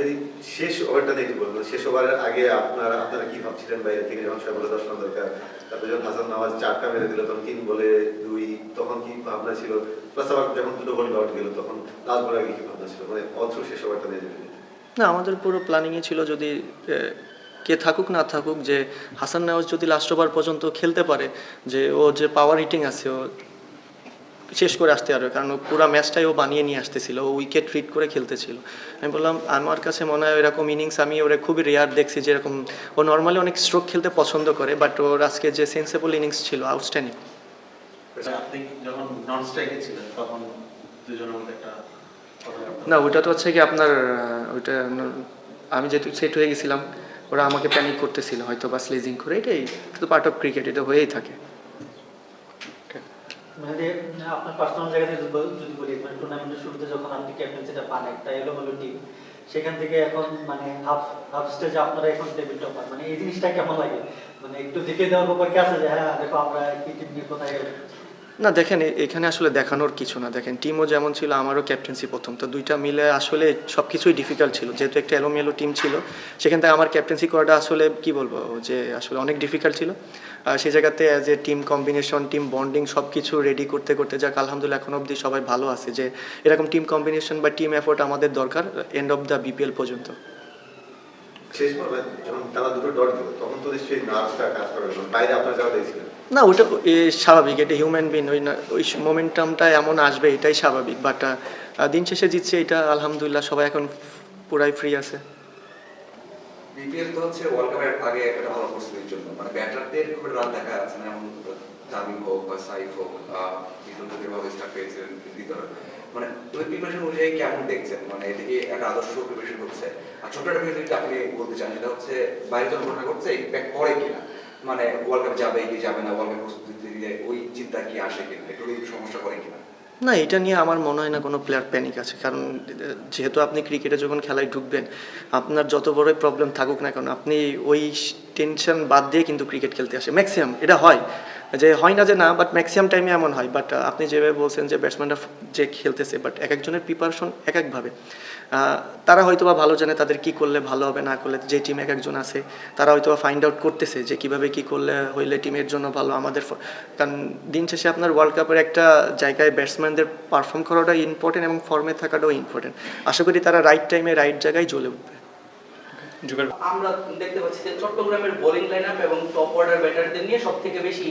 এই শেষ ওভারটা নিয়ে একটু বলবেন, শেষ ওভারের আগে আপনারা কি ভাবছিলেন বাইরে থেকে, যখন 6 বলে 10 রান দরকার, তারপরে যখন হাসান নওয়াজ 4টা মেরে দিল, তখন 3 বলে 2, তখন কি ভাবনা ছিল? প্লাস আবার যখন 2 গোল আউট গেল, তখন লাস্ট বলের আগে কি ভাবনা ছিল, মানে অথ্রু শেষ ওভারটা নিয়ে যাবেন? না, আমাদের পুরো প্ল্যানিংয়ে ছিল যদি কে থাকুক না থাকুক, যে হাসান নওয়াজ যদি লাস্ট ওভার পর্যন্ত খেলতে পারে, যে ও যে পাওয়ার হিটিং আছে ও শেষ করে আসতে পারবে, কারণ পুরো ম্যাচটাই ও বানিয়ে নিয়ে আসতেছিল, ও উইকেট রিড করে খেলতেছিল। আমি বললাম আমার কাছে মনে হয় এরকম ইনিংস আমি ওরা খুবই রেয়ার দেখছি, যেরকম ও নর্মালি অনেক স্ট্রোক খেলতে পছন্দ করে, বাট ওর আজকে যে সেন্সেবল ইনিংস ছিল আউটস্ট্যান্ডিং। আপনি যখন নন স্ট্রাইকে ছিলেন তখন দুজনের মধ্যে একটা না, ওইটা তো হচ্ছে কি আপনার ওইটা আমি যেহেতু সেট হয়ে গেছিলাম, ওরা আমাকে প্যানিক করতেছিল হয়তো বা স্লেজিং করে, এটাই তো পার্ট অফ ক্রিকেট, এটা হয়েই থাকে। মানে আপনার পার্সোনাল জায়গা থেকে যদি বলি, মানে টুর্নামেন্টের শুরুতে যখন আপনি ক্যাপ্টেন্সিটা পান একটা এলোমেলো টিম, সেখান থেকে এখন মানে হাফ স্টেজে আপনারা এখন টেবিল টপার, মানে এই জিনিসটা কেমন লাগে? মানে একটু দেখে দেওয়ার ব্যাপার কি আছে যে হ্যাঁ দেখো আমরা কি টিম নিয়ে কোথায় গেলাম? না দেখেন, এখানে আসলে দেখানোর কিছু না। দেখেন টিমও যেমন ছিল, আমারও ক্যাপ্টেন্সি প্রথম, তো দুইটা মিলে আসলে সব কিছুই ডিফিকাল্ট ছিল, যেহেতু একটা এলোমেলো টিম ছিল, সেখান থেকে আমার ক্যাপ্টেন্সি করাটা আসলে কি বলবো যে আসলে অনেক ডিফিকাল্ট ছিল। সেই জায়গাতে as a team combination, team bonding সব কিছু রেডি করতে করতে যাক আলহামদুলিল্লাহ এখন অবধি সবাই ভালো আছে, যে এরকম টিম কম্বিনেশন বা টিম এফোর্ট আমাদের দরকার এন্ড অফ দ্য বিপিএল পর্যন্ত। শেষ পর্বে যখন টানা 2টো ডট গেল, তখন তো নিশ্চয়ই নার্ভসটা কাজ করে, বাইরে আপনার যাওয়া দেখছিলেন? না, ওটা স্বাভাবিক, এটা হিউম্যান বিন, ওই মোমেন্টামটা এমন আসবে, এটাই স্বাভাবিক। বাট দিন শেষে জিতছে, এটা আলহামদুলিল্লাহ সবাই এখন পুরাই ফ্রি আছে। বিপিএল তো হচ্ছে ওয়ার্ল্ড কাপের আগে একটা ভালো প্রস্তুতির জন্য, মানে ব্যাটারদের খুব রান দেখা যাচ্ছে না, এমন তামিম হোক বা সাইফ হোক, যেভাবে স্টার্ট পেয়েছিলেন ভিতরে, মানে ওই প্রিপারেশন অনুযায়ী কেমন দেখছেন? মানে এদিকে একটা আদর্শ প্রিপারেশন হচ্ছে, আর ছোট একটা বিষয় যেটা আপনি বলতে চান সেটা হচ্ছে বাইরে যখন ঘটনা ঘটছে ইম্প্যাক্ট পড়ে কিনা, মানে ওয়ার্ল্ড কাপ যাবে কি যাবে না, ওয়ার্ল্ড কাপ প্রস্তুতি দিয়ে ওই চিন্তা কি আসে কিনা, একটু সমস্যা করে কিনা? না, এটা নিয়ে আমার মনে হয় না কোনো প্লেয়ার প্যানিক আছে, কারণ যেহেতু আপনি ক্রিকেটে যখন খেলায় ঢুকবেন, আপনার যত বড়ই প্রবলেম থাকুক না কেন, আপনি ওই টেনশন বাদ দিয়ে কিন্তু ক্রিকেট খেলতে আসে ম্যাক্সিমাম। এটা হয় যে হয় না যে না, বাট ম্যাক্সিমাম টাইমে এমন হয়। বাট আপনি যেভাবে বলছেন যে ব্যাটসম্যানরা যে খেলতেছে, বাট এক একজনের প্রিপারেশন এক একভাবে, তারা হয়তো বা ভালো জানে তাদের কি করলে ভালো হবে, না করলে যে টিম এক একজন আছে তারা হয়তো বা ফাইন্ড আউট করতেছে যে কীভাবে কী করলে হইলে টিমের জন্য ভালো আমাদের, কারণ দিন শেষে আপনার ওয়ার্ল্ড কাপের একটা জায়গায় ব্যাটসম্যানদের পারফর্ম করাটা ইম্পর্টেন্ট এবং ফর্মে থাকাটাও ইম্পর্টেন্ট। আশা করি তারা রাইট টাইমে রাইট জায়গায় জ্বলে উঠবে। আমরা দেখতে পাচ্ছি যে চট্টগ্রামের বোলিং লাইনআপ এবং টপ অর্ডার ব্যাটারদের নিয়ে সবথেকে বেশি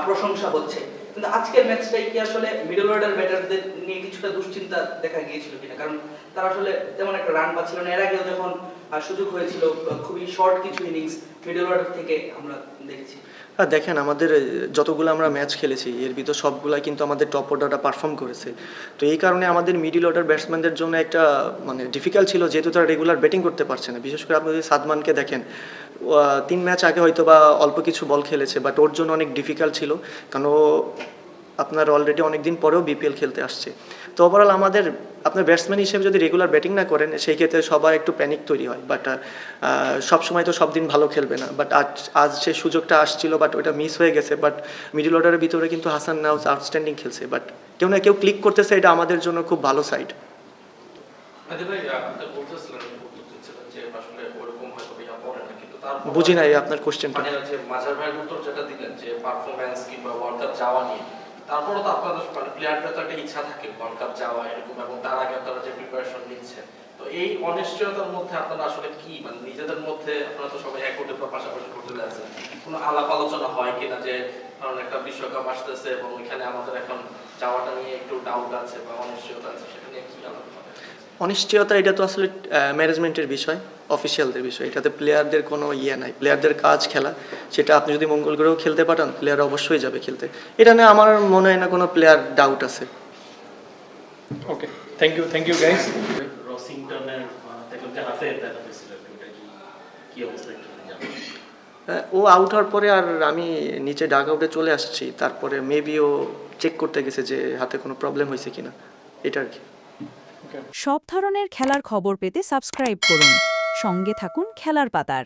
প্রশংসা হচ্ছে, কিন্তু আজকের ম্যাচটাই কি আসলে মিডল অর্ডার ব্যাটারদের নিয়ে কিছুটা দুশ্চিন্তা দেখা গিয়েছিল কিনা? কারণ তারা আসলে তেমন একটা রান পাচ্ছিল না, এর আগেও যখন সুযোগ হয়েছিল খুবই শর্ট কিছু ইনিংস মিডল অর্ডার থেকে আমরা দেখেছি। আর দেখেন, আমাদের যতগুলো আমরা ম্যাচ খেলেছি এর ভিতর সবগুলাই কিন্তু আমাদের টপ অর্ডারটা পারফর্ম করেছে, তো এই কারণে আমাদের মিডল অর্ডার ব্যাটসম্যানদের জন্য একটা মানে ডিফিকাল্ট ছিল, যেহেতু তারা রেগুলার ব্যাটিং করতে পারছে না। বিশেষ করে আপনি যদি সাদমানকে দেখেন, 3 ম্যাচ আগে হয়তো বা অল্প কিছু বল খেলেছে, বাট ওর জন্য অনেক ডিফিকাল্ট ছিল, কারণ ও আপনার অলরেডি অনেক দিন পরেও বিপিএল খেলতে আসছে। তো ওভারঅল আমাদের আপনার ব্যাটসম্যান হিসেবে যদি রেগুলার ব্যাটিং না করেন, সেই ক্ষেত্রে সবার একটু প্যানিক তৈরি হয়। বাট সব সময় তো সব দিন ভালো খেলবে না, বাট আজ সে সুযোগটা আসছিল, বাট ওটা মিস হয়ে গেছে। বাট মিডল অর্ডারের ভিতরে কিন্তু হাসান নওয়াজ আউটস্ট্যান্ডিং খেলছে, বাট কেউ না কেউ ক্লিক করতেছে, এটা আমাদের জন্য খুব ভালো সাইড। বুঝি নাই আপনার কোশ্চেনটা। মানে হচ্ছে মাঝার ভাইয়ের উত্তর যেটা দিলেন যে পারফরম্যান্স কিংবা ওয়ার্ল্ড কাপ যাওয়া নিয়ে, তারপরে তো আপনাদের প্লেয়ারদের তো একটা ইচ্ছা থাকে ওয়ার্ল্ড কাপ যাওয়া এরকম, এবং তার আগে আপনারা যে প্রিপারেশন নিচ্ছেন, তো এই অনিশ্চয়তার মধ্যে আপনারা আসলে কি মানে নিজেদের মধ্যে আপনারা তো সবাই এক হোটেল পাশাপাশি হোটেলে আছেন, কোনো আলাপ আলোচনা হয় কিনা যে কারণ একটা বিশ্বকাপ আসতেছে এবং ওইখানে আমাদের এখন যাওয়াটা নিয়ে একটু ডাউট আছে বা অনিশ্চয়তা আছে, সেটা নিয়ে কি আলাপ হয়? অনিশ্চয়তা এটা তো আসলে ম্যানেজমেন্টের বিষয়, অফিসিয়ালদের বিষয়, এটাতে প্লেয়ারদের কোনো নাই। প্লেয়ারদের কাজ খেলা, সেটা আপনি যদি মঙ্গল গ্রহেও খেলতে পাঠান প্লেয়ার অবশ্যই যাবে খেলতে, এটা নিয়ে আমার মনে হয় না কোনো প্লেয়ার ডাউট আছে। ওকে, থ্যাংক ইউ গাইস। রসিংটনের যে হাতে দেখা গেছিল, এটা কি অবস্থা একটু জানেন? ও আউট হওয়ার পরে আর আমি নিচে ডাগ আউটে চলে আসছি, তারপরে মেবি ও চেক করতে গেছে যে হাতে কোনো প্রবলেম হয়েছে কিনা, এটা আর কি। সব ধরনের খেলার খবর পেতে সাবস্ক্রাইব করুন, সঙ্গে থাকুন খেলার পাতার।